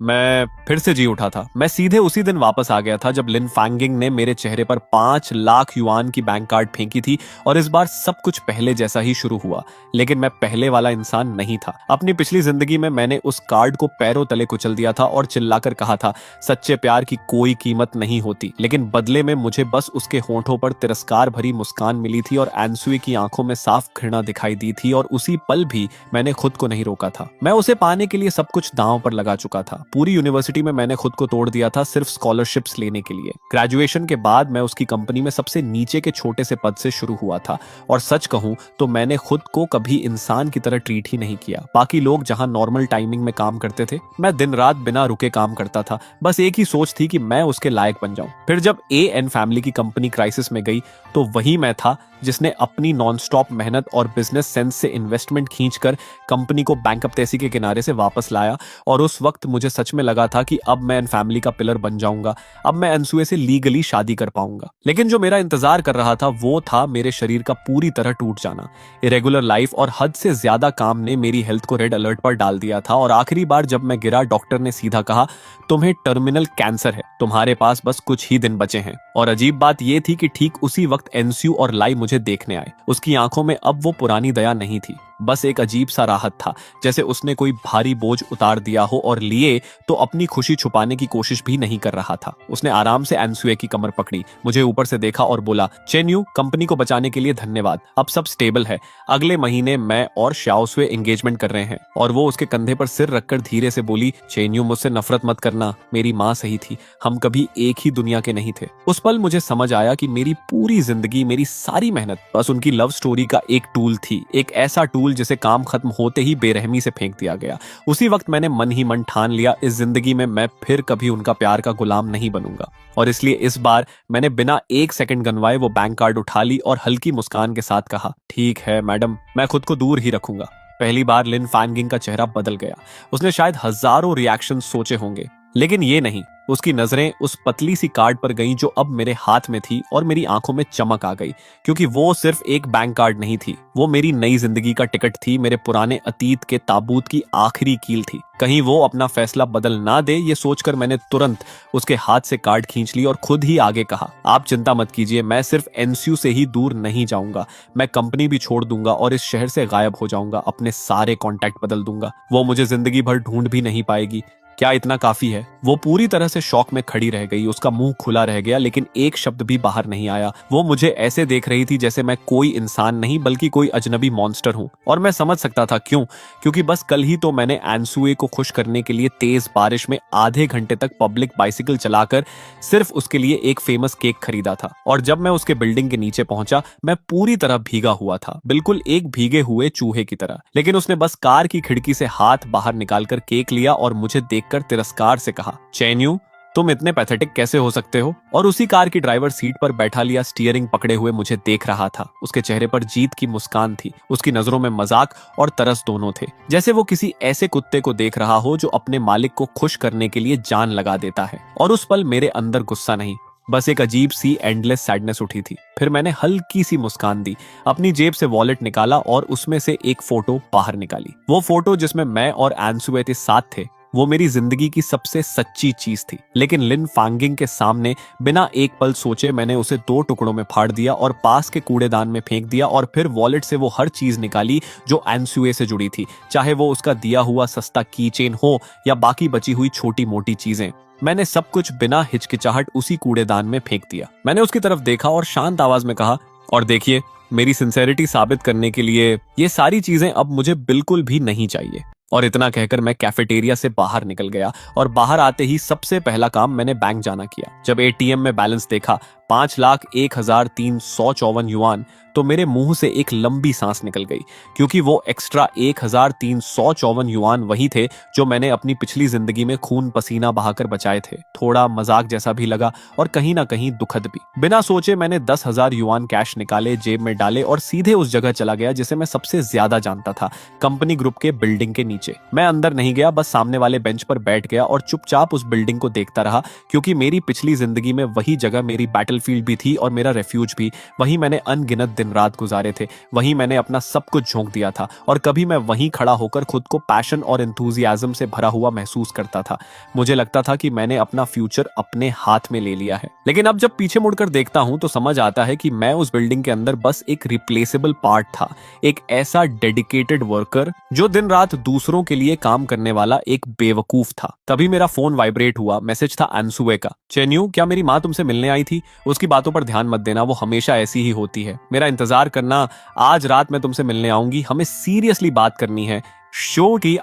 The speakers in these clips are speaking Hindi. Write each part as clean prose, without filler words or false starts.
मैं फिर से जी उठा था। मैं सीधे उसी दिन वापस आ गया था जब लिन फैंगिंग ने मेरे चेहरे पर 5 लाख युआन की बैंक कार्ड फेंकी थी और इस बार सब कुछ पहले जैसा ही शुरू हुआ। लेकिन मैं पहले वाला इंसान नहीं था। अपनी पिछली जिंदगी में मैंने उस कार्ड को पैरों तले कुचल दिया था और चिल्लाकर कहा था, सच्चे प्यार की कोई कीमत नहीं होती। लेकिन बदले में मुझे बस उसके होंठों पर तिरस्कार भरी मुस्कान मिली थी और एनसुए की आंखों में साफ घृणा दिखाई दी थी और उसी पल भी मैंने खुद को नहीं रोका था। मैं उसे पाने के लिए सब कुछ दांव पर लगा चुका था। पूरी यूनिवर्सिटी में मैंने खुद को तोड़ दिया था सिर्फ स्कॉलरशिप्स लेने के लिए। ग्रेजुएशन के बाद मैं उसकी कंपनी में सबसे नीचे के छोटे से पद से शुरू हुआ था और सच कहूं तो मैंने खुद को कभी इंसान की तरह ट्रीट ही नहीं किया। बाकी लोग जहां नॉर्मल टाइमिंग में काम करते थे, मैं दिन रात बिना रुके काम करता था। बस एक ही सोच थी कि मैं उसके लायक बन जाऊं। फिर जब एन फैमिली की कंपनी क्राइसिस में गई तो वही मैं था जिसने अपनी नॉनस्टॉप मेहनत और बिजनेस सेंस से इन्वेस्टमेंट खींचकर कंपनी को बैंकरप्टेसी के किनारे से वापस लाया। और उस वक्त मुझे सच में लगा था कि अब मैं इन फैमिली का पिलर बन जाऊंगा, अब मैं अनसुए से लीगली शादी कर पाऊंगा। लेकिन जो मेरा इंतजार कर रहा था वो था मेरे शरीर का पूरी तरह टूट जाना। इरेगुलर लाइफ और हद से ज्यादा काम ने मेरी हेल्थ को रेड अलर्ट पर डाल दिया था और आखिरी बार जब मैं गिरा, डॉक्टर ने सीधा कहा, तुम्हें टर्मिनल कैंसर है, तुम्हारे पास बस कुछ ही दिन बचे हैं। और अजीब बात यह थी कि ठीक उसी वक्त एनस्यू और लाई मुझे देखने आए। उसकी आंखों में अब वो पुरानी दया नहीं थी, बस एक अजीब सा राहत था, जैसे उसने कोई भारी बोझ उतार दिया हो और लिए तो अपनी खुशी छुपाने की कोशिश भी नहीं कर रहा था। उसने आराम से एनसुए की कमर पकड़ी, मुझे ऊपर से देखा और बोला, चेन्यू, कंपनी को बचाने के लिए धन्यवाद, अब सब स्टेबल है। अगले महीने मैं और शाओसुए एंगेजमेंट कर रहे हैं। और वो उसके कंधे पर सिर रखकर धीरे से बोली, चेन्यू, मुझसे नफरत मत करना, मेरी माँ सही थी, हम कभी एक ही दुनिया के नहीं थे। उस पल मुझे समझ आया कि मेरी पूरी जिंदगी, मेरी सारी मेहनत बस उनकी लव स्टोरी का एक टूल थी, एक ऐसा टूल जिसे काम खत्म होते ही बेरहमी से फेंक दिया गया। उसी वक्त मैंने मन ही मन ठान लिया, इस जिंदगी में मैं फिर कभी उनका प्यार का गुलाम नहीं बनूंगा। और इसलिए इस बार मैंने बिना एक सेकंड गंवाए वो बैंक कार्ड उठा ली और हल्की मुस्कान के साथ कहा, ठीक है मैडम, मैं खुद को दूर ही रखूंगा। पहली बार लिन फैंगिंग का चेहरा बदल गया। उसने शायद हजारों रिएक्शन सोचे होंगे, लेकिन ये नहीं। उसकी नजरें उस पतली सी कार्ड पर गईं जो अब मेरे हाथ में थी और मेरी आंखों में चमक आ गई, क्योंकि वो सिर्फ एक बैंक कार्ड नहीं थी, वो मेरी नई जिंदगी का टिकट थी, मेरे पुराने अतीत के ताबूत की आखिरी कील थी। कहीं वो अपना फैसला बदल ना दे, ये सोचकर मैंने तुरंत उसके हाथ से कार्ड खींच ली और खुद ही आगे कहा, आप चिंता मत कीजिए, मैं सिर्फ एनस्यू से ही दूर नहीं जाऊंगा, मैं कंपनी भी छोड़ दूंगा और इस शहर से गायब हो जाऊंगा, अपने सारे कॉन्टैक्ट बदल दूंगा, वो मुझे जिंदगी भर ढूंढ भी नहीं पाएगी। क्या इतना काफी है? वो पूरी तरह से शॉक में खड़ी रह गई, उसका मुंह खुला रह गया, लेकिन एक शब्द भी बाहर नहीं आया। वो मुझे ऐसे देख रही थी जैसे मैं कोई इंसान नहीं बल्कि कोई अजनबी मॉन्स्टर हूं। और मैं समझ सकता था क्यों, क्योंकि बस कल ही तो मैंने एनसुए को खुश करने के लिए तेज बारिश में आधे घंटे तक पब्लिक बाइसिकल चलाकर सिर्फ उसके लिए एक फेमस केक खरीदा था। और जब मैं उसके बिल्डिंग के नीचे पहुंचा, मैं पूरी तरह भीगा हुआ था, बिल्कुल एक भीगे हुए चूहे की तरह। लेकिन उसने बस कार की खिड़की से हाथ बाहर निकालकर केक लिया और मुझे देखकर तिरस्कार से कहा, चेन्यू, तुम इतने पैथेटिक कैसे हो सकते हो? और उसी कार की ड्राइवर सीट पर बैठा लिया स्टीयरिंग पकड़े हुए मुझे देख रहा था। उसके चेहरे पर जीत की मुस्कान थी, उसकी नजरों में मजाक और तरस दोनों थे, जैसे वो किसी ऐसे कुत्ते को देख रहा हो जो अपने मालिक को खुश करने के लिए जान लगा देता है। और उस पल मेरे अंदर गुस्सा नहीं, बस एक अजीब सी एंडलेस सैडनेस उठी थी। फिर मैंने हल्की सी मुस्कान दी, अपनी जेब से वॉलेट निकाला और उसमें से एक फोटो बाहर निकाली। वो फोटो जिसमें मैं और एनसुए साथ थे, वो मेरी जिंदगी की सबसे सच्ची चीज थी। लेकिन लिन फैंगिंग के सामने बिना एक पल सोचे मैंने उसे 2 टुकड़ों में फाड़ दिया और पास के कूड़ेदान में फेंक दिया। और फिर वॉलेट से वो हर चीज निकाली जो एनसुए से जुड़ी थी, चाहे वो उसका दिया हुआ सस्ता की चेन हो या बाकी बची हुई छोटी मोटी चीजें। मैंने सब कुछ बिना हिचकिचाहट उसी कूड़ेदान में फेंक दिया। मैंने उसकी तरफ देखा और शांत आवाज में कहा, और देखिए, मेरी सिंसेरिटी साबित करने के लिए ये सारी चीजें अब मुझे बिल्कुल भी नहीं चाहिए। और इतना कहकर मैं कैफेटेरिया से बाहर निकल गया और बाहर आते ही सबसे पहला काम मैंने बैंक जाना किया। जब एटीएम में बैलेंस देखा 5,01,354 युआन, तो मेरे मुंह से एक लंबी सांस निकल गई, क्योंकि वो एक्स्ट्रा 1,354 युआन वही थे जो मैंने अपनी पिछली जिंदगी में खून पसीना बहाकर बचाए थे। थोड़ा मजाक जैसा भी लगा और कहीं ना कहीं दुखद भी। बिना सोचे मैंने 10,000 युआन कैश निकाले, जेब में डाले और सीधे उस जगह चला गया जिसे मैं सबसे ज्यादा जानता था, कंपनी ग्रुप के बिल्डिंग के नीचे। मैं अंदर नहीं गया, बस सामने वाले बेंच पर बैठ गया और चुपचाप उस बिल्डिंग को देखता रहा, क्योंकि मेरी पिछली जिंदगी में वही जगह मेरी बैटल फील्ड भी थी और मेरा रेफ्यूज भी। वहीं मैंने अनगिनत दिन रात गुजारे थे, वहीं मैंने अपना सब कुछ झोंक दिया था और कभी मैं वहीं खड़ा होकर खुद को पैशन और एंथुजियाज्म से भरा हुआ महसूस करता था। मुझे लगता था कि मैंने अपना फ्यूचर अपने हाथ में ले लिया है। लेकिन अब जब पीछे मुड़कर देखता हूं तो समझ आता है कि मैं उस बिल्डिंग के अंदर बस एक रिप्लेसेबल पार्ट था, एक ऐसा डेडिकेटेड वर्कर जो दिन रात दूसरों के लिए काम करने वाला एक बेवकूफ था। तभी मेरा फोन वाइब्रेट हुआ। मैसेज था एंसुए का। चेन्यू, क्या मेरी माँ तुमसे मिलने आई थी? उसकी बातों पर ध्यान मत देना, वो हमेशा ऐसी ही होती है। मेरा इंतजार करना, आज रात मैं तुमसे मिलने आऊंगी, हमें सीरियसली बात करनी है। शो की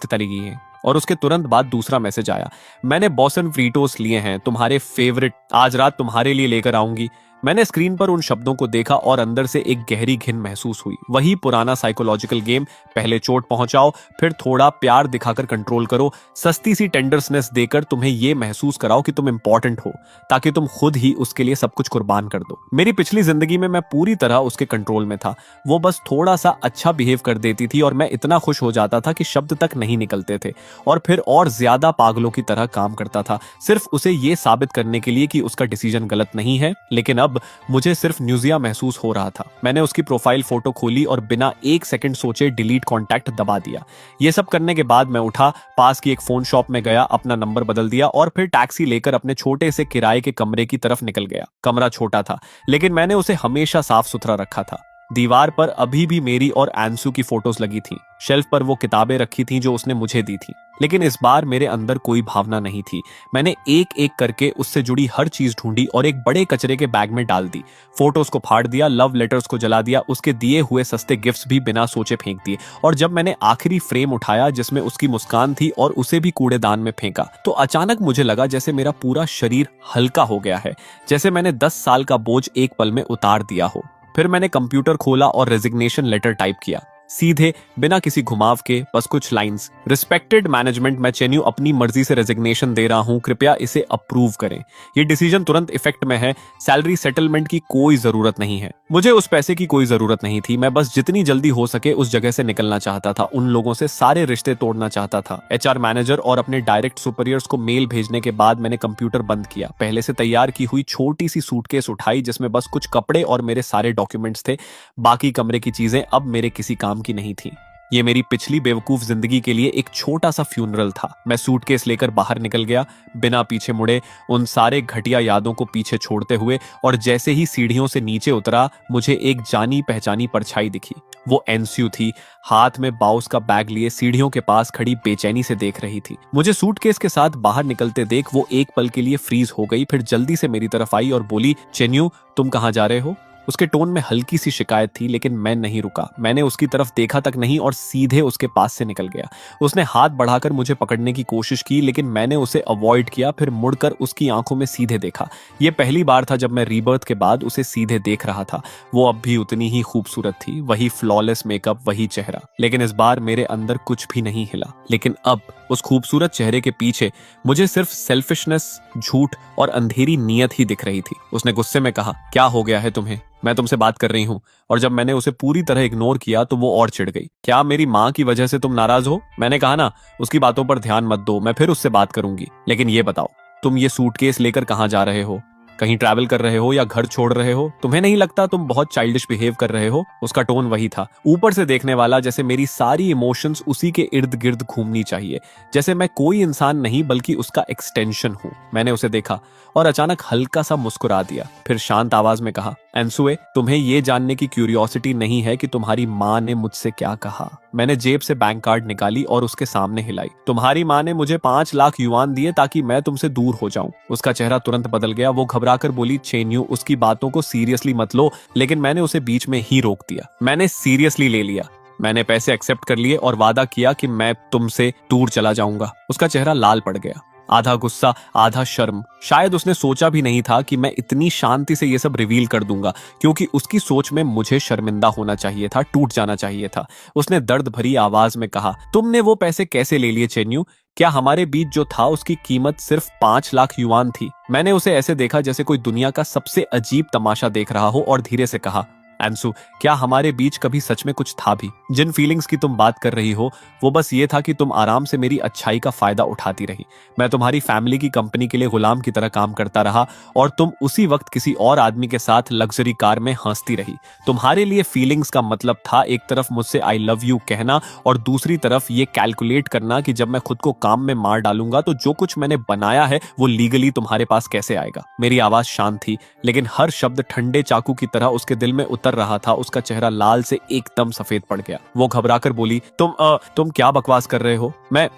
तरीकी है। और उसके तुरंत बाद दूसरा मैसेज आया, मैंने बॉसन फ्रीटोस लिए हैं, तुम्हारे फेवरेट, आज रात तुम्हारे लिए लेकर आऊंगी। मैंने स्क्रीन पर उन शब्दों को देखा और अंदर से एक गहरी घिन महसूस हुई। वही पुराना साइकोलॉजिकल गेम, पहले चोट पहुंचाओ, फिर थोड़ा प्यार दिखाकर कंट्रोल करो, सस्ती सी टेंडरनेस देकर तुम्हें यह महसूस कराओ कि तुम इंपॉर्टेंट हो, ताकि तुम खुद ही उसके लिए सब कुछ कुर्बान कर दो। मेरी पिछली जिंदगी में मैं पूरी तरह उसके कंट्रोल में था। वो बस थोड़ा सा अच्छा बिहेव कर देती थी और मैं इतना खुश हो जाता था कि शब्द तक नहीं निकलते थे, और फिर और ज्यादा पागलों की तरह काम करता था, सिर्फ उसे ये साबित करने के लिए कि उसका डिसीजन गलत नहीं है। लेकिन अब मुझे सिर्फ न्यूजिया महसूस हो रहा था। मैंने उसकी प्रोफाइल फोटो खोली और बिना एक सेकंड सोचे डिलीट कॉन्टैक्ट दबा दिया। ये सब करने के बाद मैं उठा, पास की एक फोन शॉप में गया, अपना नंबर बदल दिया और फिर टैक्सी लेकर अपने छोटे से किराए के कमरे की तरफ निकल गया। कमरा छोटा था, लेकिन मैंने उसे हमेशा साफ सुथरा रखा था। दीवार पर अभी भी मेरी और एंसू की फोटोज लगी थी। शेल्फ पर वो किताबें रखी थी जो उसने मुझे दी थी। लेकिन इस बार मेरे अंदर कोई भावना नहीं थी। मैंने एक एक करके उससे जुड़ी हर चीज ढूंढी और एक बड़े कचरे के बैग में डाल दी। फोटोज को फाड़ दिया, लव लेटर्स को जला दिया, उसके दिए हुए सस्ते गिफ्ट्स भी बिना सोचे फेंक दिए। और जब मैंने आखिरी फ्रेम उठाया जिसमें उसकी मुस्कान थी और उसे भी कूड़ेदान में फेंका, तो अचानक मुझे लगा जैसे मेरा पूरा शरीर हल्का हो गया है, जैसे मैंने 10 साल का बोझ एक पल में उतार दिया हो। फिर मैंने कंप्यूटर खोला और रेजिग्नेशन लेटर टाइप किया, सीधे, बिना किसी घुमाव के, बस कुछ लाइंस। रिस्पेक्टेड मैनेजमेंट, मैं चेन्यू अपनी मर्जी से रेजिग्नेशन दे रहा हूं, कृपया इसे अप्रूव करें। ये डिसीजन तुरंत इफेक्ट में है, सैलरी सेटलमेंट की कोई जरूरत नहीं है। मुझे उस पैसे की कोई जरूरत नहीं थी। मैं बस जितनी जल्दी हो सके उस जगह से निकलना चाहता था, उन लोगों से सारे रिश्ते तोड़ना चाहता था। एचआर मैनेजर और अपने डायरेक्ट सुपीरियर्स को मेल भेजने के बाद मैंने कंप्यूटर बंद किया। पहले से तैयार की हुई छोटी सी सूटकेस उठाई जिसमें बस कुछ कपड़े और मेरे सारे डॉक्यूमेंट्स थे। बाकी कमरे की चीजें अब मेरे किसी काम की नहीं थी। ये मेरी पिछली बेवकूफ जिंदगी के लिए एक छोटा सा फ्यूनरल था। मैं सूटकेस लेकर बाहर निकल गया, बिना पीछे मुड़े, उन सारे घटिया यादों को पीछे छोड़ते हुए। और जैसे ही सीढ़ियों से नीचे उतरा, मुझे एक जानी पहचानी परछाई दिखी। वो एंस्यू थी, हाथ में बाउस का बैग लिए सीढ़ियों के पास खड़ी बेचैनी से देख रही थी। मुझे सूटकेस के साथ बाहर निकलते देख वो एक पल के लिए फ्रीज हो गई, फिर जल्दी से मेरी तरफ आई और बोली, चेन्यू, तुम कहाँ जा रहे हो? उसके टोन में हल्की सी शिकायत थी, लेकिन मैं नहीं रुका। मैंने उसकी तरफ देखा तक नहीं और सीधे उसके पास से निकल गया। उसने हाथ बढ़ाकर मुझे पकड़ने की कोशिश की, लेकिन मैंने उसे अवॉइड किया, फिर मुड़कर उसकी आंखों में सीधे देखा। यह पहली बार था जब मैं रीबर्थ के बाद उसे सीधे देख रहा था। वो अब भी उतनी ही खूबसूरत थी, वही फ्लॉलेस मेकअप, वही चेहरा। लेकिन इस बार मेरे अंदर कुछ भी नहीं हिला। लेकिन अब उस खूबसूरत चेहरे के पीछे मुझे सिर्फ सेल्फिशनेस, झूठ और अंधेरी नीयत ही दिख रही थी। उसने गुस्से में कहा, क्या हो गया है तुम्हें? मैं तुमसे बात कर रही हूँ। और जब मैंने उसे पूरी तरह इग्नोर किया तो वो और चिढ़ गई। क्या मेरी माँ की वजह से तुम नाराज हो? मैंने कहा ना, उसकी बातों पर ध्यान मत दो, मैं फिर उससे बात करूंगी। लेकिन ये बताओ, तुम ये सूटकेस लेकर कहाँ जा रहे हो? कहीं ट्रैवल कर रहे हो या घर छोड़ रहे हो? तुम्हें नहीं लगता तुम बहुत चाइल्डिश बिहेव कर रहे हो? उसका टोन वही था, ऊपर से देखने वाला, जैसे मेरी सारी इमोशंस उसी के इर्द गिर्द घूमनी चाहिए, जैसे मैं कोई इंसान नहीं बल्कि उसका एक्सटेंशन हूं। मैंने उसे देखा और अचानक हल्का सा मुस्कुरा दिया, फिर शांत आवाज में कहा, एंसुए, तुम्हें यह जानने की क्यूरियोसिटी नहीं है कि तुम्हारी माँ ने मुझसे क्या कहा? मैंने जेब से बैंक कार्ड निकाली और उसके सामने हिलाई। तुम्हारी माँ ने मुझे 5 लाख युआन दिए ताकि मैं तुमसे दूर हो जाऊं। उसका चेहरा तुरंत बदल गया। वो घबराकर बोली, चेन्यू, उसकी बातों को सीरियसली मत लो। लेकिन मैंने उसे बीच में ही रोक दिया। मैंने सीरियसली ले लिया। मैंने पैसे एक्सेप्ट कर लिए और वादा किया कि मैं तुमसे दूर चला जाऊंगा। उसका चेहरा लाल पड़ गया, आधा गुस्सा आधा शर्म। शायद उसने सोचा भी नहीं था कि मैं इतनी शांति से ये सब रिवील कर दूंगा, क्योंकि उसकी सोच में मुझे शर्मिंदा होना चाहिए था, टूट जाना चाहिए था। उसने दर्द भरी आवाज में कहा, तुमने वो पैसे कैसे ले लिए चेन्यू? क्या हमारे बीच जो था उसकी कीमत सिर्फ 5 लाख युआन थी? मैंने उसे ऐसे देखा जैसे कोई दुनिया का सबसे अजीब तमाशा देख रहा हो और धीरे से कहा, अंशु, क्या हमारे बीच कभी सच में कुछ था भी? जिन फीलिंग्स की तुम बात कर रही हो वो बस ये था कि तुम आराम से मेरी अच्छाई का फायदा उठाती रही। मैं तुम्हारी फैमिली की कंपनी के लिए गुलाम की तरह काम करता रहा और तुम उसी वक्त किसी और आदमी के साथ लग्जरी कार में हंसती रही। तुम्हारे लिए फीलिंग्स का मतलब था एक तरफ मुझसे आई लव यू कहना और दूसरी तरफ ये कैलकुलेट करना कि जब मैं खुद को काम में मार डालूंगा तो जो कुछ मैंने बनाया है वो लीगली तुम्हारे पास कैसे आएगा। मेरी आवाज शांत थी लेकिन हर शब्द ठंडे चाकू की तरह उसके दिल में उतर रहा था। उसका चेहरा लाल से एकदम सफेद पड़ गया। वो घबराकर बोली, तुम क्या बकवास कर रहे हो?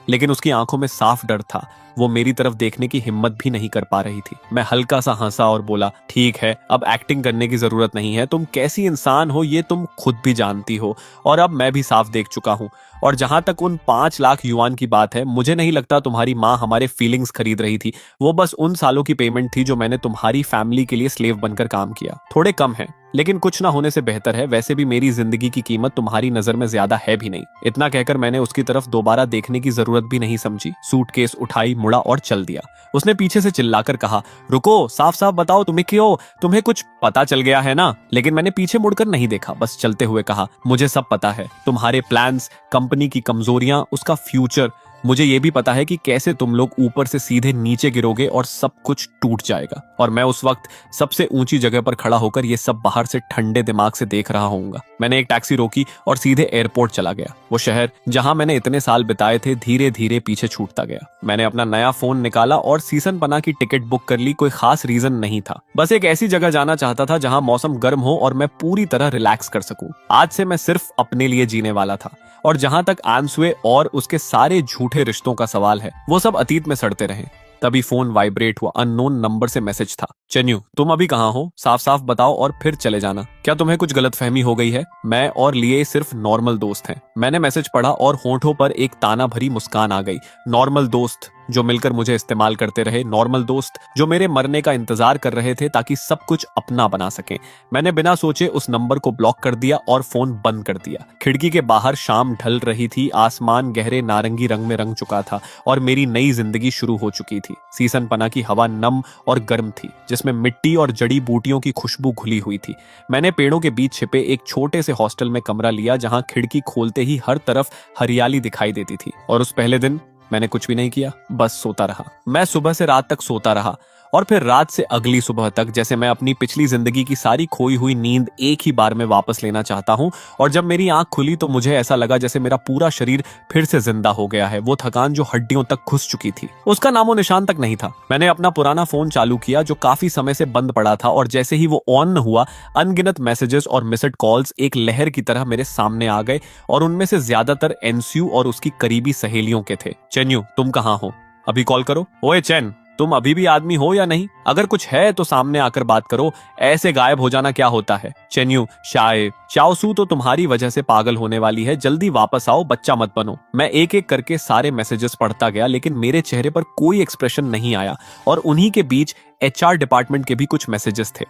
लेकिन उसकी आंखों में साफ डर था। वो मेरी तरफ देखने की हिम्मत भी नहीं कर पा रही थी। मैं हल्का सा हंसा और बोला, ठीक है, अब एक्टिंग करने की जरूरत नहीं है। तुम कैसी इंसान हो ये तुम खुद भी जानती हो और अब मैं भी साफ देख चुका हूं। और जहां तक उन 5 लाख युआन की बात है, मुझे नहीं लगता तुम्हारी माँ हमारे फीलिंग्स खरीद रही थी। वो बस उन सालों की पेमेंट थी जो मैंने तुम्हारी फैमिली के लिए स्लेव बनकर काम किया। थोड़े कम है लेकिन कुछ ना होने से बेहतर है। वैसे भी मेरी जिंदगी की कीमत तुम्हारी नजर में ज्यादा है भी नहीं। इतना कहकर मैंने उसकी तरफ दोबारा देखने की जरूरत भी नहीं समझी। सूटकेस उठाई, मुड़ा और चल दिया। उसने पीछे से चिल्लाकर कहा, रुको, साफ साफ बताओ तुम्हें कुछ पता चल गया है ना? लेकिन मैंने पीछे मुड़कर नहीं देखा, बस चलते हुए कहा, मुझे सब पता है। तुम्हारे प्लान्स, कंपनी की कमजोरियां, उसका फ्यूचर। मुझे ये भी पता है कि कैसे तुम लोग ऊपर से सीधे नीचे गिरोगे और सब कुछ टूट जाएगा। और मैं उस वक्त सबसे ऊंची जगह पर खड़ा होकर ये सब बाहर से ठंडे दिमाग से देख रहा होऊंगा। मैंने एक टैक्सी रोकी और सीधे एयरपोर्ट चला गया। वो शहर जहां मैंने इतने साल बिताए थे धीरे धीरे पीछे छूटता गया। मैंने अपना नया फोन निकाला और सीसन पना की टिकट बुक कर ली। कोई खास रीजन नहीं था, बस एक ऐसी जगह जाना चाहता था जहां मौसम गर्म हो और मैं पूरी तरह रिलैक्स कर सकूं। आज से मैं सिर्फ अपने लिए जीने वाला था। और जहां तक आंसुए और उसके सारे झूठे रिश्तों का सवाल है, वो सब अतीत में सड़ते रहे। तभी फोन वाइब्रेट हुआ। अननोन नंबर से मैसेज था। चन्यू, तुम अभी कहाँ हो? साफ साफ बताओ और फिर चले जाना। क्या तुम्हें कुछ गलतफहमी हो गई है? मैं और लिए सिर्फ नॉर्मल दोस्त हैं। मैंने मैसेज पढ़ा और होंठों पर एक ताना भरी मुस्कान आ गई। नॉर्मल दोस्त जो मिलकर मुझे इस्तेमाल करते रहे, नॉर्मल दोस्त जो मेरे मरने का इंतजार कर रहे थे ताकि सब कुछ अपना बना सके। मैंने बिना सोचे उस नंबर को ब्लॉक कर दिया और फोन बंद कर दिया। खिड़की के बाहर शाम ढल रही थी। आसमान गहरे नारंगी रंग में रंग चुका था और मेरी नई जिंदगी शुरू हो चुकी थी। सीसन पना की हवा नम और गर्म थी जिसमें मिट्टी और जड़ी बूटियों की खुशबू घुली हुई थी। मैंने पेड़ों के बीच छिपे एक छोटे से हॉस्टल में कमरा लिया जहां खिड़की खोलते ही हर तरफ हरियाली दिखाई देती थी। और उस पहले दिन मैंने कुछ भी नहीं किया, बस सोता रहा। मैं सुबह से रात तक सोता रहा और फिर रात से अगली सुबह तक, जैसे मैं अपनी पिछली जिंदगी की सारी खोई हुई नींद एक ही बार में वापस लेना चाहता हूं। और जब मेरी आंख खुली तो मुझे ऐसा लगा जैसे मेरा पूरा शरीर फिर से जिंदा हो गया है। वो थकान जो हड्डियों तक घुस चुकी थी, उसका नामो निशान तक नहीं था। मैंने अपना पुराना फोन चालू किया जो काफी समय से बंद पड़ा था और जैसे ही वो ऑन हुआ, अनगिनत मैसेजेस और मिस्ड कॉल्स एक लहर की तरह मेरे सामने आ गए और उनमें से ज्यादातर एनस्यू और उसकी करीबी सहेलियों के थे। चेन्यू, तुम कहाँ हो? अभी कॉल करो। ओए चैन, तुम अभी भी आदमी हो या नहीं? अगर कुछ है तो सामने आकर बात करो। ऐसे गायब हो जाना क्या होता है? चेन्यू, चाओसू तो तुम्हारी वजह से पागल होने वाली है। जल्दी वापस आओ, बच्चा मत बनो। मैं एक एक करके सारे मैसेजेस पढ़ता गया लेकिन मेरे चेहरे पर कोई एक्सप्रेशन नहीं आया। और उन्हीं के बीच एचआर डिपार्टमेंट के भी कुछ मैसेजेस थे।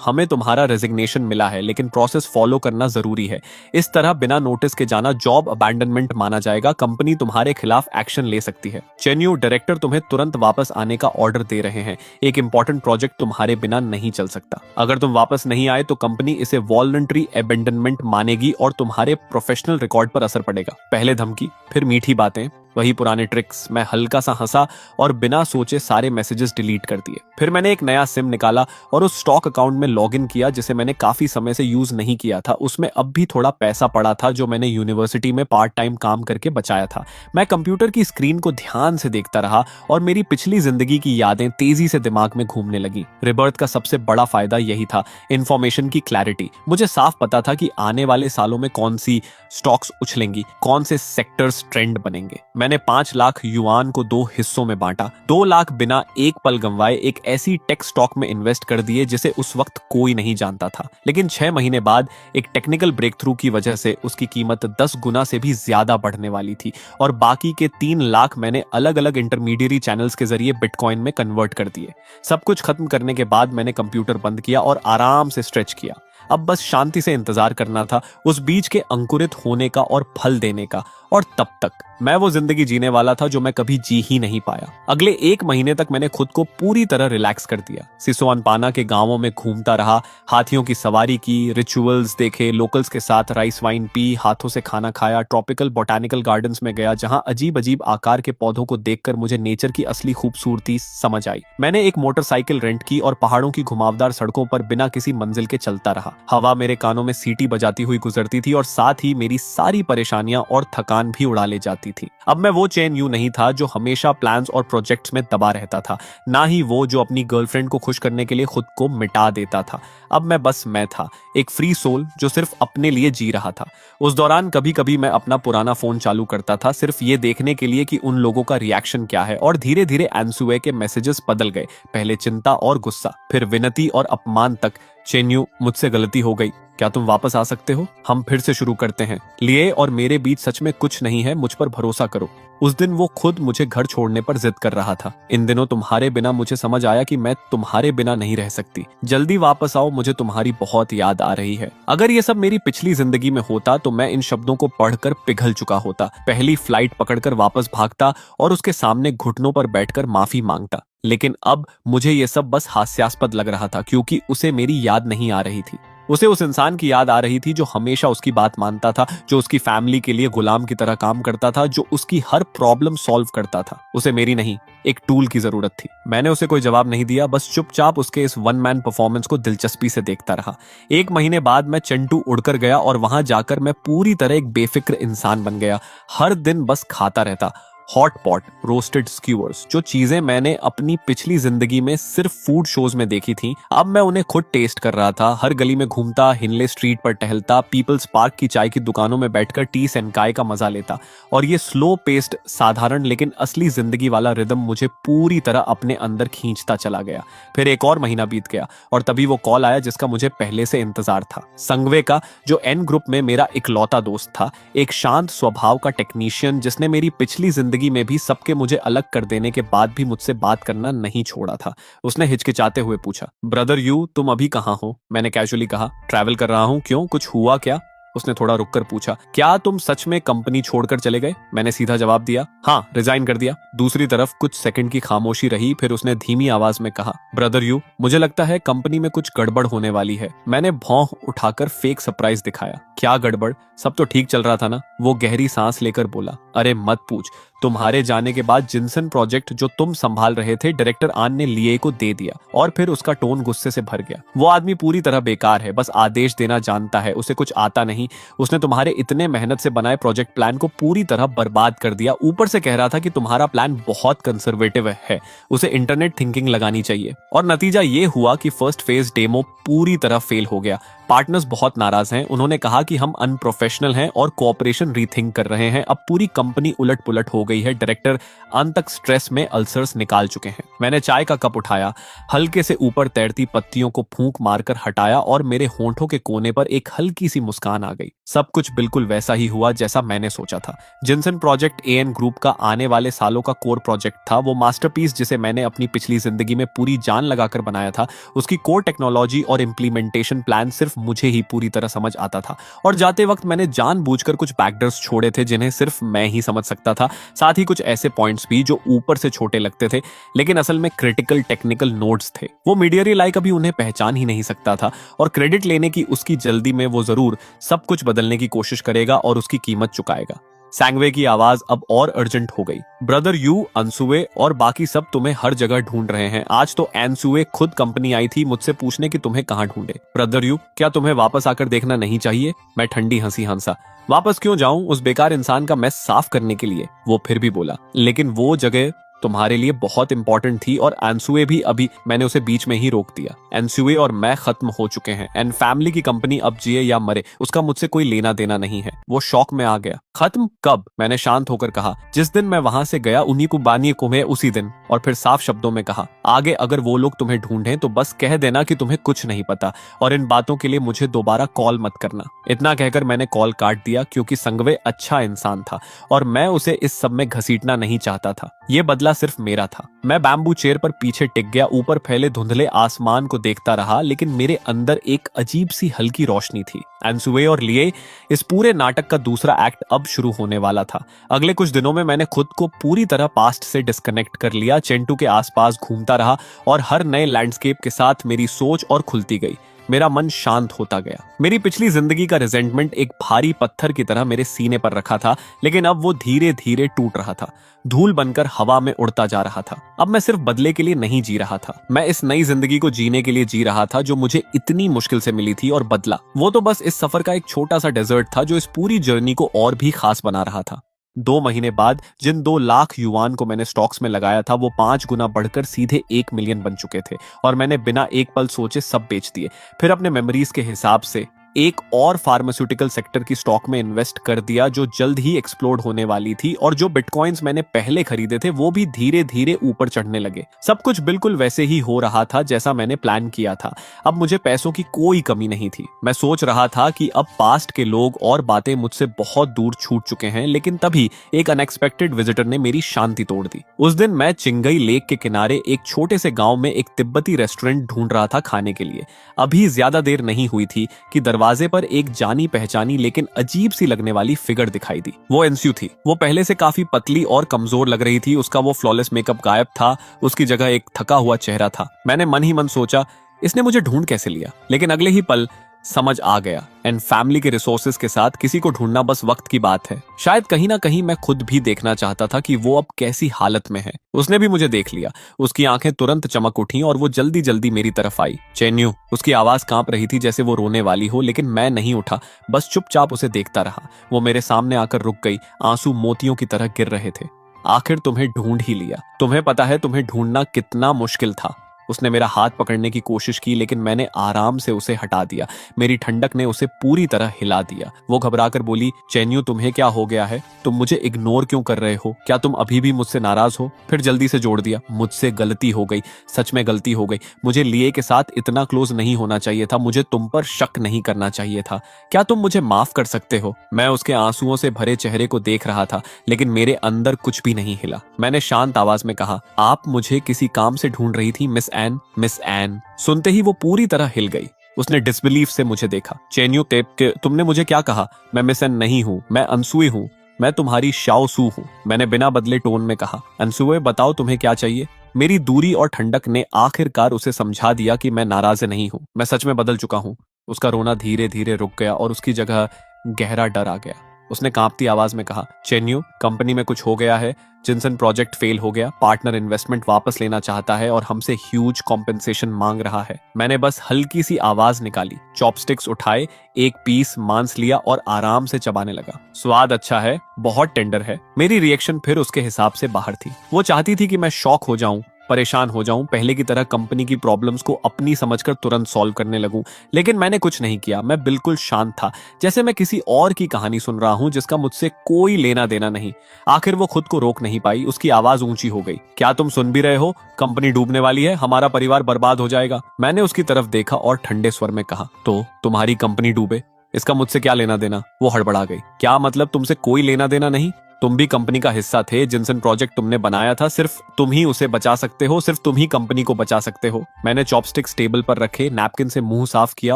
हमें तुम्हारा रेजिग्नेशन मिला है लेकिन प्रोसेस फॉलो करना जरूरी है। इस तरह बिना नोटिस के जाना जॉब अबैंडनमेंट माना जाएगा। कंपनी तुम्हारे खिलाफ एक्शन ले सकती है। चेन्यू, डायरेक्टर तुम्हें तुरंत वापस आने का ऑर्डर दे रहे हैं। एक इंपॉर्टेंट प्रोजेक्ट तुम्हारे बिना नहीं चल सकता। अगर तुम वापस नहीं आए तो कंपनी इसे वॉलंटरी अबैंडनमेंट मानेगी और तुम्हारे प्रोफेशनल रिकॉर्ड पर असर पड़ेगा। पहले धमकी, फिर मीठी बातें, वही पुराने ट्रिक्स। मैं हल्का सा हंसा और बिना सोचे सारे मैसेजेस डिलीट कर दिए। फिर मैंने एक नया सिम निकाला और उस स्टॉक अकाउंट में लॉगिन किया जिसे मैंने काफी समय से यूज नहीं किया था। उसमें अब भी थोड़ा पैसा पड़ा था जो मैंने यूनिवर्सिटी में पार्ट टाइम काम करके बचाया था। मैं कंप्यूटर की स्क्रीन को ध्यान से देखता रहा और मेरी पिछली जिंदगी की यादें तेजी से दिमाग में घूमने लगी। रिबर्थ का सबसे बड़ा फायदा यही था, इंफॉर्मेशन की क्लैरिटी। मुझे साफ पता था कि आने वाले सालों में कौन सी स्टॉक्स उछलेंगी, कौन से सेक्टर्स ट्रेंड बनेंगे। मैंने 5 लाख युआन को 2 हिस्सों में बांटा। 2 लाख बिना एक पल गंवाए एक ऐसी टेक स्टॉक में इन्वेस्ट कर दिए जिसे उस वक्त कोई नहीं जानता था। लेकिन 6 महीने बाद एक टेक्निकल ब्रेक थ्रू की वजह से उसकी कीमत 10 गुना से भी ज्यादा बढ़ने वाली थी। और बाकी के 3 लाख मैंने अलग अलग इंटरमीडियरी चैनल्स के जरिए बिटकॉइन में कन्वर्ट कर दिए। सब कुछ खत्म करने के बाद मैंने कंप्यूटर बंद किया और आराम से स्ट्रेच किया। अब बस शांति से इंतजार करना था उस बीज के अंकुरित होने का और फल देने का। और तब तक मैं वो जिंदगी जीने वाला था जो मैं कभी जी ही नहीं पाया। अगले 1 महीने तक मैंने खुद को पूरी तरह रिलैक्स कर दिया। सिसोअनपाना के गांवों में घूमता रहा, हाथियों की सवारी की, रिचुअल्स देखे, लोकल्स के साथ राइस वाइन पी, हाथों से खाना खाया, ट्रॉपिकल बोटानिकल गार्डन्स में गया जहां अजीब अजीब आकार के पौधों को देखकर मुझे नेचर की असली खूबसूरती समझ आई। मैंने एक मोटरसाइकिल रेंट की और पहाड़ों की घुमावदार सड़कों पर बिना किसी मंजिल के चलता रहा। हवा मेरे कानों में सीटी बजाती हुई गुजरती थी और साथ ही मेरी सारी परेशानियां और थकान भी उड़ा ले जाती थी। अब मैं वो चेन यू नहीं था जो हमेशा प्लान्स और प्रोजेक्ट्स में दबा रहता था, ना ही वो जो अपनी गर्लफ्रेंड को खुश करने के लिए खुद को मिटा देता था। अब मैं था, एक फ्री सोल जो सिर्फ अपने लिए जी रहा था। उस दौरान कभी कभी मैं अपना पुराना फोन चालू करता था, सिर्फ ये देखने के लिए कि उन लोगों का रिएक्शन क्या है, और धीरे धीरे एनसुए के मैसेजेस बदल गए। पहले चिंता और गुस्सा, फिर विनती और अपमान तक। चेन्यू, मुझसे गलती हो गई, क्या तुम वापस आ सकते हो? हम फिर से शुरू करते हैं। लिए और मेरे बीच सच में कुछ नहीं है, मुझ पर भरोसा करो। उस दिन वो खुद मुझे घर छोड़ने पर जिद कर रहा था। इन दिनों तुम्हारे बिना मुझे समझ आया कि मैं तुम्हारे बिना नहीं रह सकती। जल्दी वापस आओ, मुझे तुम्हारी बहुत याद आ रही है। अगर ये सब मेरी पिछली जिंदगी में होता तो मैं इन शब्दों को पढ़कर पिघल चुका होता, पहली फ्लाइट पकड़कर वापस भागता और उसके सामने घुटनों पर बैठकर माफी मांगता। लेकिन अब मुझे ये सब बस हास्यास्पद लग रहा था, क्योंकि उसे मेरी याद नहीं आ रही थी। उसे उस इंसान की याद आ रही थी जो हमेशा उसकी बात मानता था, जो उसकी फैमिली के लिए गुलाम की तरह काम करता था, जो उसकी हर प्रॉब्लम सॉल्व करता था। उसे मेरी नहीं, एक टूल की जरूरत थी। मैंने उसे कोई जवाब नहीं दिया, बस चुपचाप उसके इस वन मैन परफॉर्मेंस को दिलचस्पी से देखता रहा। 1 महीने बाद मैं चंटू उड़कर गया और वहां जाकर मैं पूरी तरह एक बेफिक्र इंसान बन गया। हर दिन बस खाता रहता। हॉट पॉट, रोस्टेड स्क्यूअर्स, जो चीजें मैंने अपनी पिछली जिंदगी में सिर्फ फूड शोज में देखी थी, अब मैं उन्हें खुद टेस्ट कर रहा था। हर गली में घूमता, हिनले स्ट्रीट पर टहलता, पीपल्स पार्क की चाय की दुकानों में बैठकर टी सेनकाई का मजा लेता। और ये स्लो पेस्ड, साधारण लेकिन असली जिंदगी वाला रिदम मुझे पूरी तरह अपने अंदर खींचता चला गया। फिर 1 और महीना बीत गया और तभी वो कॉल आया जिसका मुझे पहले से इंतजार था। संगवे का, जो एन ग्रुप में मेरा इकलौता दोस्त था, एक शांत स्वभाव का टेक्नीशियन जिसने मेरी पिछली जिंदगी में भी सबके मुझे अलग कर देने के बाद भी मुझसे बात करना नहीं छोड़ा था। उसने हिचकिचाते हुए पूछा, ब्रदर यू, तुम अभी कहाँ हो? मैंने कैजुअली कहा, ट्रैवल कर रहा हूँ। क्यों, कुछ हुआ क्या? उसने थोड़ा रुककर पूछा, क्या तुम सच में कंपनी छोड़कर चले गए? मैंने सीधा जवाब दिया, हाँ, रिजाइन कर दिया। दूसरी तरफ कुछ सेकंड की खामोशी रही, फिर उसने धीमी आवाज में कहा, ब्रदर यू, मुझे लगता है कंपनी में कुछ गड़बड़ होने वाली है। मैंने भौं उठाकर फेक सरप्राइज दिखाया। क्या गड़बड़? सब तो ठीक चल रहा था ना? वो गहरी सांस लेकर बोला, अरे मत पूछ, तुम्हारे जाने के बाद जिनसन प्रोजेक्ट जो तुम संभाल रहे थे, डायरेक्टर आन ने लिए को दे दिया। और फिर उसका टोन गुस्से से भर गया। वो आदमी पूरी तरह बेकार है, बस आदेश देना जानता है, उसे कुछ आता नहीं। उसने तुम्हारे इतने मेहनत से बनाए प्रोजेक्ट प्लान को पूरी तरह बर्बाद कर दिया। ऊपर से कह रहा था कि तुम्हारा प्लान बहुत कंजर्वेटिव है, उसे इंटरनेट थिंकिंग लगानी चाहिए। और नतीजा ये हुआ कि फर्स्ट फेज डेमो पूरी तरह फेल हो गया। पार्टनर्स बहुत नाराज हैं। उन्होंने कहा कि हम अनप्रोफेशनल हैं और कोऑपरेशन रीथिंक कर रहे हैं। अब पूरी कंपनी उलट पुलट हो गई है। डायरेक्टर अंत तक स्ट्रेस में अल्सर्स निकाल चुके हैं। मैंने चाय का कप उठाया, हल्के से ऊपर तैरती पत्तियों को फूंक मारकर हटाया और मेरे होंठों के कोने पर एक हल्की सी मुस्कान आ गई। सब कुछ बिल्कुल वैसा ही हुआ जैसा मैंने सोचा था। जिनसन प्रोजेक्ट एएन ग्रुप का आने वाले सालों का कोर प्रोजेक्ट था। वो मास्टरपीस जिसे मैंने अपनी पिछली जिंदगी में पूरी जान लगाकर बनाया था, उसकी कोर टेक्नोलॉजी और इंप्लीमेंटेशन प्लान सिर्फ मुझे ही पूरी तरह समझ आता था। और जाते वक्त मैंने जानबूझकर कुछ बैकडोर्स छोड़े थे जिन्हें सिर्फ मैं ही समझ सकता था। साथ ही कुछ ऐसे पॉइंट्स भी जो ऊपर से छोटे लगते थे लेकिन असल में क्रिटिकल टेक्निकल नोट्स थे। वो मीडियरी लाइक अभी उन्हें पहचान ही नहीं सकता था और क्रेडिट लेने की उसकी जल्दी में वो जरूर सब कुछ बदलने की कोशिश करेगा और उसकी कीमत चुकाएगा। सैंगवे की आवाज अब और अर्जेंट हो गई। ब्रदर यू, अनसुए और बाकी सब तुम्हें हर जगह ढूंढ रहे हैं। आज तो एनसुए खुद कंपनी आई थी मुझसे पूछने कि तुम्हें कहां ढूंढे। ब्रदर यू, क्या तुम्हें वापस आकर देखना नहीं चाहिए? मैं ठंडी हंसी हंसा। वापस क्यों जाऊं उस बेकार इंसान का मैस साफ करने के लिए? वो फिर भी बोला, लेकिन वो जगह तुम्हारे लिए बहुत इंपॉर्टेंट थी और एनसुए भी। अभी मैंने उसे बीच में ही रोक दिया। एनसुए और मैं खत्म हो चुके हैं। एन फैमिली की कंपनी अब जिए या मरे उसका मुझसे कोई लेना देना नहीं है। वो शौक में आ गया। खत्म कब? मैंने शांत होकर कहा, जिस दिन मैं वहां से गया उन्हीं को बानिए को मैं उसी दिन। और फिर साफ शब्दों में कहा, आगे अगर वो लोग तुम्हें ढूंढें तो बस कह देना कि तुम्हें कुछ नहीं पता और इन बातों के लिए मुझे दोबारा कॉल मत करना। इतना कहकर मैंने कॉल काट दिया क्योंकि संगवे अच्छा इंसान था और मैं उसे इस सब में घसीटना नहीं चाहता था। ये बदला सिर्फ मेरा था। मैं बैम्बू चेयर पर पीछे टिक गया, ऊपर फैले धुंधले आसमान को देखता रहा, लेकिन मेरे अंदर एक अजीब सी हल्की रोशनी थी। एनसुए और लिए, इस पूरे नाटक का दूसरा एक्ट अब शुरू होने वाला था। अगले कुछ दिनों में मैंने खुद को पूरी तरह पास्ट से डिस्कनेक्ट कर लिया, चेंटू के आसपास घूमता रहा और हर नए लैंडस्केप के साथ मेरी सोच और खुलती गई। मेरा मन शांत होता गया। मेरी पिछली जिंदगी का रिजेंटमेंट एक भारी पत्थर की तरह मेरे सीने पर रखा था, लेकिन अब वो धीरे धीरे टूट रहा था, धूल बनकर हवा में उड़ता जा रहा था। अब मैं सिर्फ बदले के लिए नहीं जी रहा था, मैं इस नई जिंदगी को जीने के लिए जी रहा था जो मुझे इतनी मुश्किल से मिली थी। और बदला, वो तो बस इस सफर का एक छोटा सा डेजर्ट था जो इस पूरी जर्नी को और भी खास बना रहा था। 2 महीने बाद जिन 2 लाख युआन को मैंने स्टॉक्स में लगाया था, वो 5 गुना बढ़कर सीधे 1 मिलियन बन चुके थे, और मैंने बिना एक पल सोचे सब बेच दिए। फिर अपने मेमोरीज के हिसाब से एक और फार्मास्यूटिकल सेक्टर की स्टॉक में इन्वेस्ट कर दिया जो जल्द ही एक्सप्लोड होने वाली थी, और जो बिटकॉइंस मैंने पहले खरीदे थे वो भी धीरे धीरे ऊपर चढ़ने लगे। सब कुछ बिल्कुल वैसे ही हो रहा था जैसा मैंने प्लान किया था। अब मुझे पैसों की कोई कमी नहीं थी। मैं सोच रहा था कि अब पास्ट के लोग और बातें मुझसे बहुत दूर छूट चुके हैं, लेकिन तभी एक अनएक्सपेक्टेड विजिटर ने मेरी शांति तोड़ दी। उस दिन मैं चिंगई लेक के किनारे एक छोटे से गांव में एक तिब्बती रेस्टोरेंट ढूंढ रहा था खाने के लिए। अभी ज्यादा देर नहीं हुई थी कि दरवाजे पर एक जानी पहचानी लेकिन अजीब सी लगने वाली फिगर दिखाई दी। वो एनस्यू थी। वो पहले से काफी पतली और कमजोर लग रही थी। उसका वो फ्लॉलेस मेकअप गायब था, उसकी जगह एक थका हुआ चेहरा था। मैंने मन ही मन सोचा, इसने मुझे ढूंढ कैसे लिया? लेकिन अगले ही पल समझ आ गया, एंड फैमिली के रिसोर्सेज के साथ किसी को ढूंढना बस वक्त की बात है। शायद कहीं ना कहीं मैं खुद भी देखना चाहता था कि वो अब कैसी हालत में है। उसने भी मुझे देख लिया। उसकी आंखें तुरंत चमक उठी और वो जल्दी जल्दी मेरी तरफ आई। चेन्यू। उसकी आवाज कांप रही थी जैसे वो रोने वाली हो, लेकिन मैं नहीं उठा, बस चुपचाप उसे देखता रहा। वो मेरे सामने आकर रुक गई, आंसू मोतियों की तरह गिर रहे थे। आखिर तुम्हें ढूंढ ही लिया। तुम्हें पता है तुम्हें ढूंढना कितना मुश्किल था। उसने मेरा हाथ पकड़ने की कोशिश की, लेकिन मैंने आराम से उसे हटा दिया। मेरी ठंडक ने उसे पूरी तरह हिला दिया। वो घबराकर बोली, चेन्यू तुम्हें क्या हो गया है? तुम मुझे इग्नोर क्यों कर रहे हो? क्या तुम अभी भी मुझसे नाराज हो? फिर जल्दी से जोड़ दिया, मुझसे गलती हो गई, सच में गलती हो गई। मुझे लिए के साथ इतना क्लोज नहीं होना चाहिए था, मुझे तुम पर शक नहीं करना चाहिए था। क्या तुम मुझे माफ कर सकते हो? मैं उसके आंसुओं से भरे चेहरे को देख रहा था, लेकिन मेरे अंदर कुछ भी नहीं हिला। मैंने शांत आवाज में कहा, आप मुझे किसी काम से ढूंढ रही थी मिस एन? Miss N. सुनते ही वो पूरी तरह हिल गई। उसने डिसबिलीफ से मुझे देखा। चेन्यू टेप के, तुमने मुझे क्या कहा? मैं मिस एन नहीं हूं, मैं अनसुई हूं। मैं तुम्हारी शाओ सू हूं, मैंने बिना बदले टोन में कहा। अनसुए, बताओ तुम्हें क्या चाहिए? मेरी दूरी और ठंडक ने आखिरकार उसे समझा दिया कि मैं नाराज नहीं हूं, मैं सच में बदल चुका हूं। उसका रोना धीरे धीरे रुक गया और उसकी जगह गहरा डर आ गया। उसने कांपती आवाज में कहा, चेन्यू, कंपनी में कुछ हो गया है। जिनसन प्रोजेक्ट फेल हो गया, पार्टनर इन्वेस्टमेंट वापस लेना चाहता है और हमसे ह्यूज कॉम्पेंसेशन मांग रहा है। मैंने बस हल्की सी आवाज निकाली, चॉपस्टिक्स उठाए, एक पीस मांस लिया और आराम से चबाने लगा। स्वाद अच्छा है, बहुत टेंडर है। मेरी रिएक्शन फिर उसके हिसाब से बाहर थी। वो चाहती थी कि मैं शॉक हो जाऊं, परेशान हो जाऊं, पहले की तरह कंपनी की प्रॉब्लम्स को अपनी समझकर तुरंत सॉल्व करने लगूं। लेकिन मैंने कुछ नहीं किया। मैं बिल्कुल शांत था, जैसे मैं किसी और की कहानी सुन रहा हूं जिसका मुझसे कोई लेना देना नहीं। आखिर वो खुद को रोक नहीं पाई। उसकी आवाज ऊंची हो गई, क्या तुम सुन भी रहे हो? कंपनी डूबने वाली है, हमारा परिवार बर्बाद हो जाएगा। मैंने उसकी तरफ देखा और ठंडे स्वर में कहा, तो तुम्हारी कंपनी डूबे, इसका मुझसे क्या लेना देना? वो हड़बड़ा गई, क्या मतलब तुमसे कोई लेना देना नहीं? तुम भी कंपनी का हिस्सा थे। जिनसन प्रोजेक्ट तुमने बनाया था, सिर्फ तुम ही उसे बचा सकते हो, सिर्फ तुम ही कंपनी को बचा सकते हो। मैंने चॉपस्टिक्स टेबल पर रखे, नैपकिन से मुंह साफ किया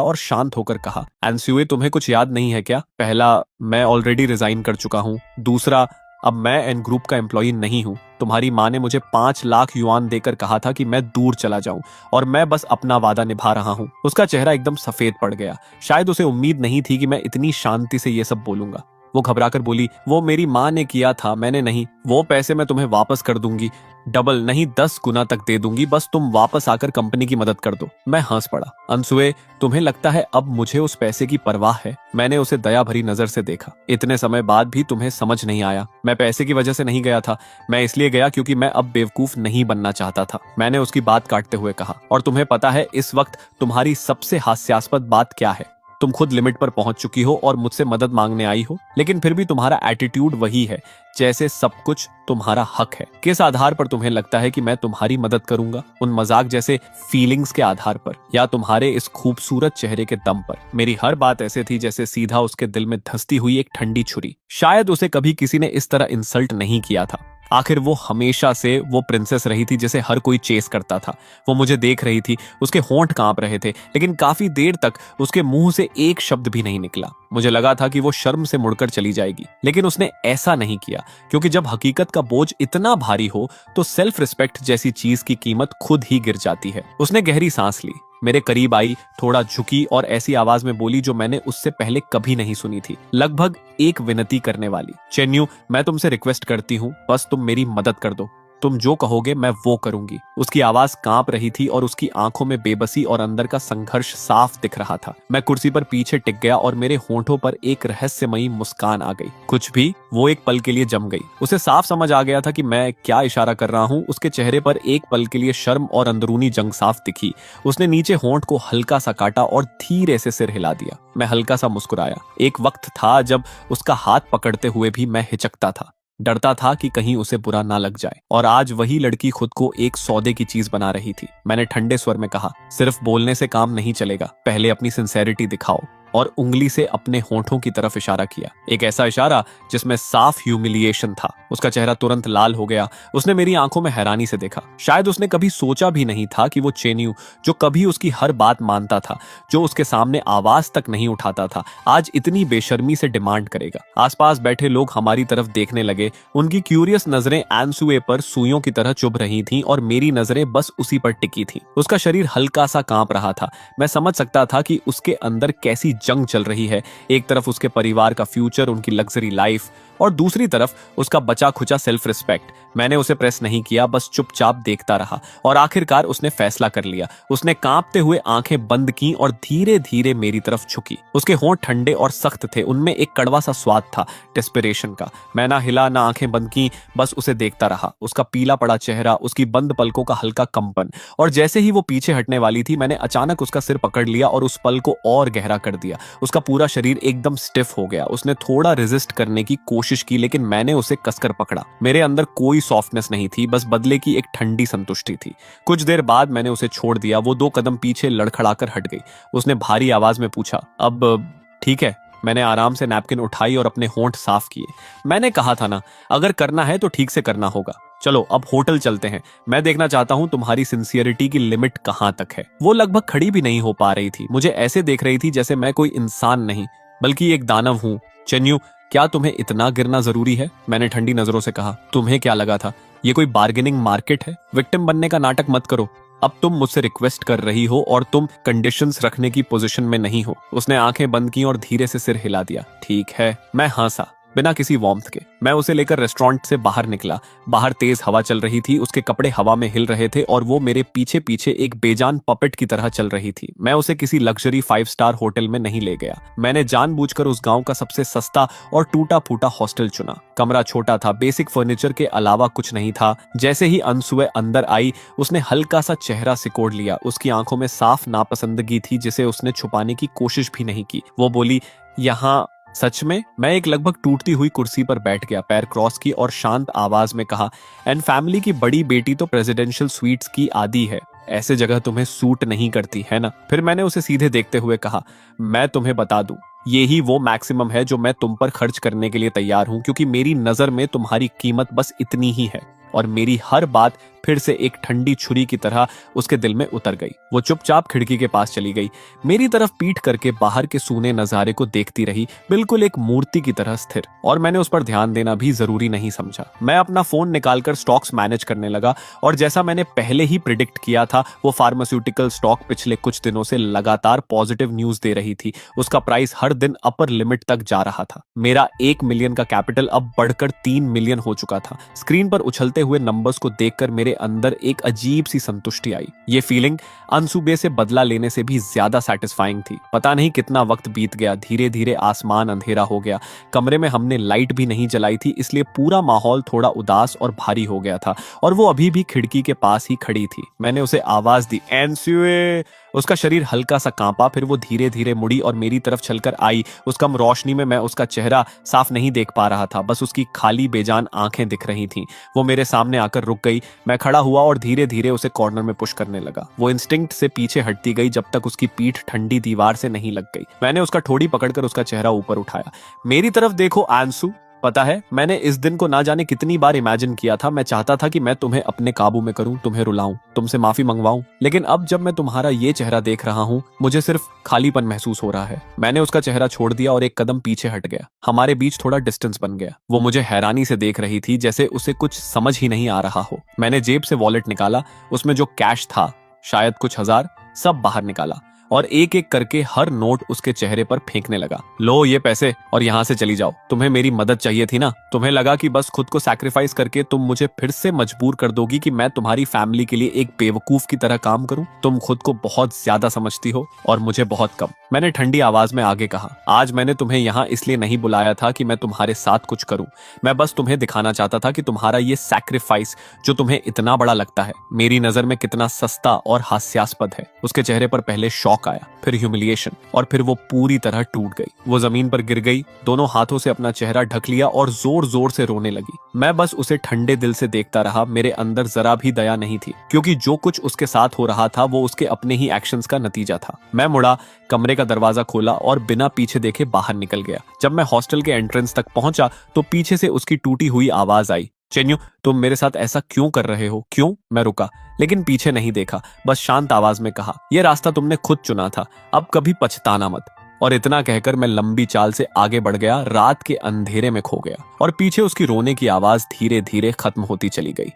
और शांत होकर कहा, एनसुए, तुम्हें कुछ याद नहीं है क्या? पहला, मैं ऑलरेडी रिजाइन कर चुका हूँ। दूसरा, अब मैं एन ग्रुप का एम्प्लॉई नहीं हूँ। तुम्हारी माँ ने मुझे 5 लाख युआन देकर कहा था कि मैं दूर चला जाऊं, और मैं बस अपना वादा निभा रहा हूँ। उसका चेहरा एकदम सफेद पड़ गया। शायद उसे उम्मीद नहीं थी कि मैं इतनी शांति से ये सब बोलूंगा। वो घबराकर बोली, वो मेरी माँ ने किया था, मैंने नहीं। वो पैसे मैं तुम्हें वापस कर दूंगी, डबल नहीं 10 गुना तक दे दूंगी, बस तुम वापस आकर कंपनी की मदद कर दो। मैं हंस पड़ा। अनसुए, तुम्हें लगता है अब मुझे उस पैसे की परवाह है? मैंने उसे दया भरी नजर से देखा। इतने समय बाद भी तुम्हें समझ नहीं आया? मैं पैसे की वजह से नहीं गया था, मैं इसलिए गया क्योंकि मैं अब बेवकूफ नहीं बनना चाहता था। मैंने उसकी बात काटते हुए कहा, और तुम्हें पता है इस वक्त तुम्हारी सबसे हास्यास्पद बात क्या है? तुम खुद लिमिट पर पहुंच चुकी हो और मुझसे मदद मांगने आई हो, लेकिन फिर भी तुम्हारा एटीट्यूड वही है, जैसे सब कुछ तुम्हारा हक है। किस आधार पर तुम्हें लगता है कि मैं तुम्हारी मदद करूंगा? उन मजाक जैसे फीलिंग्स के आधार पर, या तुम्हारे इस खूबसूरत चेहरे के दम पर? मेरी हर बात ऐसे थी जैसे सीधा उसके दिल में धंसती हुई एक ठंडी छुरी। शायद उसे कभी किसी ने इस तरह इंसल्ट नहीं किया था। आखिर वो हमेशा से वो प्रिंसेस रही थी जिसे हर कोई चेस करता था। वो मुझे देख रही थी, उसके होंठ कांप रहे थे, लेकिन काफी देर तक उसके मुंह से एक शब्द भी नहीं निकला। मुझे लगा था कि वो शर्म से मुड़कर चली जाएगी, लेकिन उसने ऐसा नहीं किया, क्योंकि जब हकीकत का बोझ इतना भारी हो तो सेल्फ रिस्पेक्ट जैसी चीज की कीमत खुद ही गिर जाती है। उसने गहरी सांस ली, मेरे करीब आई, थोड़ा झुकी और ऐसी आवाज में बोली जो मैंने उससे पहले कभी नहीं सुनी थी, लगभग एक विनती करने वाली। चेन्नू, मैं तुमसे रिक्वेस्ट करती हूँ, बस तुम मेरी मदद कर दो। तुम जो कहोगे मैं वो करूंगी। उसकी आवाज कांप रही थी और उसकी आंखों में बेबसी और अंदर का संघर्ष साफ दिख रहा था। मैं कुर्सी पर पीछे टिक गया और मेरे होंठों पर एक रहस्यमयी मुस्कान आ गई। कुछ भी, वो एक पल के लिए जम गई। उसे साफ समझ आ गया था कि मैं क्या इशारा कर रहा हूँ। उसके चेहरे पर एक पल के लिए शर्म और अंदरूनी जंग साफ दिखी। उसने नीचे होंठ को हल्का सा काटा और धीरे से सिर हिला दिया। मैं हल्का सा मुस्कुराया। एक वक्त था जब उसका हाथ पकड़ते हुए भी मैं हिचकता था, डरता था कि कहीं उसे बुरा ना लग जाए, और आज वही लड़की खुद को एक सौदे की चीज बना रही थी। मैंने ठंडे स्वर में कहा, सिर्फ बोलने से काम नहीं चलेगा, पहले अपनी सिंसेरिटी दिखाओ, और उंगली से अपने होंठों की तरफ इशारा किया। एक ऐसा इशारा जिसमें साफ ह्यूमिलिएशन था। उसका चेहरा तुरंत लाल हो गया। उसने मेरी आंखों में हैरानी से देखा। शायद उसने कभी सोचा भी नहीं था कि वो चेन्नू, जो कभी उसकी हर बात मानता था, जो उसके सामने आवाज तक नहीं उठाता था, आज इतनी बेशर्मी से डिमांड करेगा। आसपास बैठे लोग हमारी तरफ देखने लगे। उनकी क्यूरियस नजरें एनसुए पर सुइयों की तरह चुभ रही थीं और मेरी नजरें बस उसी पर टिकी थीं। उसका शरीर हल्का सा कांप रहा था। मैं समझ सकता था कि उसके अंदर कैसी जंग चल रही है। एक तरफ उसके परिवार का फ्यूचर, उनकी लग्जरी लाइफ, और दूसरी तरफ उसका बचा खुचा सेल्फ रिस्पेक्ट। मैंने उसे प्रेस नहीं किया, बस चुपचाप देखता रहा, और आखिरकार उसने फैसला कर लिया। उसने कांपते हुए आंखें बंद की और धीरे धीरे मेरी तरफ झुकी। उसके होंठ ठंडे और सख्त थे, उनमें एक कड़वा सा स्वाद था, डेस्परेशन का। मैं ना हिला ना आंखें बंद की, बस उसे देखता रहा। उसका पीला पड़ा चेहरा, उसकी बंद पलकों का हल्का कंपन, और जैसे ही वो पीछे हटने वाली थी, मैंने अचानक उसका सिर पकड़ लिया और उस पल को और गहरा कर दिया। उसका पूरा शरीर एकदम स्टिफ हो गया। उसने थोड़ा रेजिस्ट करने की कोशिश की, लेकिन मैंने उसे कसकर पकड़ा। मेरे अंदर कोई सॉफ्टनेस नहीं थी, बस बदले की एक ठंडी संतुष्टि थी। कुछ देर बाद मैंने उसे छोड़ दिया। वो 2 कदम पीछे लड़खड़ाकर हट गई। उसने भारी आवाज में पूछा, अब ठीक है? मैंने आराम से नैपकिन उठाई और अपने होंठ साफ किए। मैंने कहा था ना, अगर करना है तो ठीक से करना होगा। चलो अब होटल चलते हैं। मैं देखना चाहता हूं तुम्हारी सिंसियरिटी की लिमिट कहां तक है। वो लगभग खड़ी भी नहीं हो पा रही थी। मुझे ऐसे देख रही थी जैसे मैं कोई इंसान नहीं, बल्कि एक दानव हूं। चेन्नू, क्या तुम्हें इतना गिरना जरूरी है? मैंने ठंडी नजरों से कहा। तुम्हें क्या लगा था ये कोई बार्गेनिंग मार्केट है? विक्टिम बनने का नाटक मत करो। अब तुम मुझसे रिक्वेस्ट कर रही हो और तुम कंडीशंस रखने की पोजीशन में नहीं हो। उसने आंखें बंद की और धीरे से सिर हिला दिया। ठीक है, मैं हंसा, बिना किसी वार्मथ के। मैं उसे लेकर रेस्टोरेंट से बाहर निकला। बाहर तेज हवा चल रही थी, उसके कपड़े हवा में हिल रहे थे और वो मेरे पीछे पीछे एक बेजान पपेट की तरह चल रही थी। मैं उसे किसी लग्जरी 5 स्टार होटल में नहीं ले गया। मैंने जानबूझकर उस गांव का सबसे सस्ता और टूटा फूटा हॉस्टल चुना। कमरा छोटा था, बेसिक फर्नीचर के अलावा कुछ नहीं था। जैसे ही अनसुए अंदर आई, उसने हल्का सा चेहरा सिकोड़ लिया। उसकी आंखों में साफ नापसंदगी थी, जिसे उसने छुपाने की कोशिश भी नहीं की। वो बोली, यहाँ सच में? मैं एक लगभग टूटती हुई कुर्सी पर बैठ गया, पैर क्रॉस की और शांत आवाज में कहा, एंड फैमिली की बड़ी बेटी तो प्रेसिडेंशियल स्वीट्स की आदी है। ऐसे जगह तुम्हें सूट नहीं करती है ना? फिर मैंने उसे सीधे देखते हुए कहा, मैं तुम्हें बता दूं, यही वो मैक्सिमम है जो मैं तुम पर खर्च करने के लिए तैयार हूं, क्योंकि मेरी नजर में तुम्हारी कीमत बस इतनी ही है। और मेरी हर बात फिर से एक ठंडी छुरी की तरह उसके दिल में उतर गई। वो चुपचाप खिड़की के पास चली गई, मेरी तरफ पीठ करके बाहर के सूने नजारे को देखती रही, बिल्कुल एक मूर्ति की तरह स्थिर। और मैंने उस पर ध्यान देना भी जरूरी नहीं समझा। मैं अपना फोन निकालकर स्टॉक्स मैनेज करने लगा, और जैसा मैंने पहले ही प्रिडिक्ट किया था, वो फार्मास्यूटिकल स्टॉक पिछले कुछ दिनों से लगातार पॉजिटिव न्यूज दे रही थी। उसका प्राइस हर दिन अपर लिमिट तक जा रहा था। मेरा 1 मिलियन का कैपिटल अब बढ़कर 3 मिलियन हो चुका था। स्क्रीन पर उछलते हुए नंबर्स को देखकर मेरे अंदर एक अजीब सी संतुष्टि आई। ये फीलिंग अनसुबे से बदला लेने से भी ज्यादा सैटिस्फाइंग थी। पता नहीं कितना वक्त बीत गया, धीरे धीरे आसमान अंधेरा हो गया। कमरे में हमने लाइट भी नहीं जलाई थी, इसलिए पूरा माहौल थोड़ा उदास और भारी हो गया था, और वो अभी भी खिड़की के पास ही खड़ी थी। मैंने उसे आवाज दी, एनसुए। उसका शरीर हल्का सा कांपा, फिर वो धीरे धीरे मुड़ी और मेरी तरफ चलकर आई। उस कम रोशनी में मैं उसका चेहरा साफ नहीं देख पा रहा था, बस उसकी खाली बेजान आंखें दिख रही थीं। वो मेरे सामने आकर रुक गई। मैं खड़ा हुआ और धीरे धीरे उसे कॉर्नर में पुश करने लगा। वो इंस्टिंक्ट से पीछे हटती गई जब तक उसकी पीठ ठंडी दीवार से नहीं लग गई। मैंने उसका ठोड़ी पकड़कर उसका चेहरा ऊपर उठाया। मेरी तरफ देखो आंसू, पता है, मैंने इस दिन को ना जाने कितनी बार इमेजिन किया था। मैं चाहता था कि मैं तुम्हें अपने काबू में करूं, तुम्हें रुलाऊं, तुमसे माफी मंगवाऊं। लेकिन अब जब मैं तुम्हारा ये चेहरा देख रहा हूं, मुझे सिर्फ खालीपन महसूस हो रहा है। मैंने उसका चेहरा छोड़ दिया और एक कदम पीछे हट गया। हमारे बीच थोड़ा डिस्टेंस बन गया। वो मुझे हैरानी से देख रही थी, जैसे उसे कुछ समझ ही नहीं आ रहा हो। मैंने जेब से वॉलेट निकाला, उसमें जो कैश था, शायद कुछ हजार, सब बाहर निकाला और एक एक करके हर नोट उसके चेहरे पर फेंकने लगा। लो ये पैसे और यहाँ से चली जाओ। तुम्हें मेरी मदद चाहिए थी ना? तुम्हें लगा कि बस खुद को सैक्रिफाइस करके तुम मुझे फिर से मजबूर कर दोगी कि मैं तुम्हारी फैमिली के लिए एक बेवकूफ की तरह काम करूं? तुम खुद को बहुत ज्यादा समझती हो और मुझे बहुत कम। मैंने ठंडी आवाज में आगे कहा, आज मैंने तुम्हें यहाँ इसलिए नहीं बुलाया था कि मैं तुम्हारे साथ कुछ करूं। मैं बस तुम्हें दिखाना चाहता था कि तुम्हारा ये सैक्रिफाइस जो तुम्हें इतना बड़ा लगता है, मेरी नजर में कितना सस्ता और हास्यास्पद है। उसके चेहरे पर पहले शॉक आया, फिर ह्यूमिलिएशन, और फिर वो पूरी तरह टूट गई। वो जमीन पर गिर गई, दोनों हाथों से अपना चेहरा ढक लिया और जोर जोर से रोने लगी। मैं बस उसे ठंडे दिल से देखता रहा। मेरे अंदर जरा भी दया नहीं थी, क्योंकि जो कुछ उसके साथ हो रहा था वो उसके अपने ही एक्शंस का नतीजा था। मैं मुड़ा, कमरे का दरवाजा खोला और बिना पीछे देखे बाहर निकल गया। जब मैं हॉस्टल के एंट्रेंस तक पहुंचा तो पीछे से उसकी टूटी हुई आवाज आई, चेन्यू तुम मेरे साथ ऐसा क्यों कर रहे हो? क्यों? मैं रुका, लेकिन पीछे नहीं देखा, बस शांत आवाज में कहा, यह रास्ता तुमने खुद चुना था, अब कभी पछताना मत। और इतना कहकर मैं लंबी चाल से आगे बढ़ गया, रात के अंधेरे में खो गया और पीछे उसकी रोने की आवाज धीरे धीरे खत्म होती चली गई।